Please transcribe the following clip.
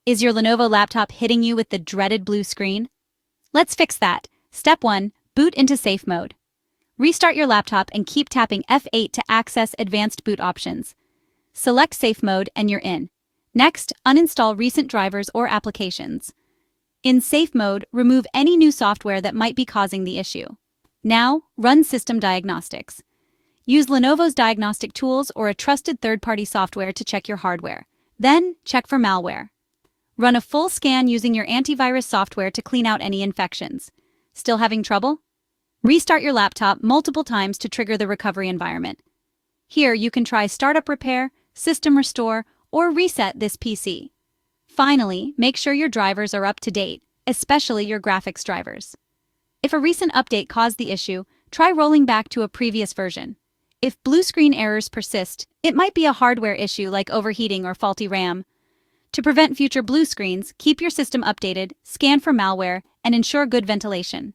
Is your Lenovo laptop hitting you with the dreaded blue screen? Let's fix that. Step 1. Boot into safe mode. Restart your laptop and keep tapping F8 to access advanced boot options. Select safe mode and you're in. Next, uninstall recent drivers or applications. In safe mode, remove any new software that might be causing the issue. Now, run system diagnostics. Use Lenovo's diagnostic tools or a trusted third-party software to check your hardware. Then, check for malware. Run a full scan using your antivirus software to clean out any infections. Still having trouble? Restart your laptop multiple times to trigger the recovery environment. Here, you can try startup repair, system restore, or reset this PC. Finally, make sure your drivers are up to date, especially your graphics drivers. If a recent update caused the issue, try rolling back to a previous version. If blue screen errors persist, it might be a hardware issue like overheating or faulty RAM. To prevent future blue screens, keep your system updated, scan for malware, and ensure good ventilation.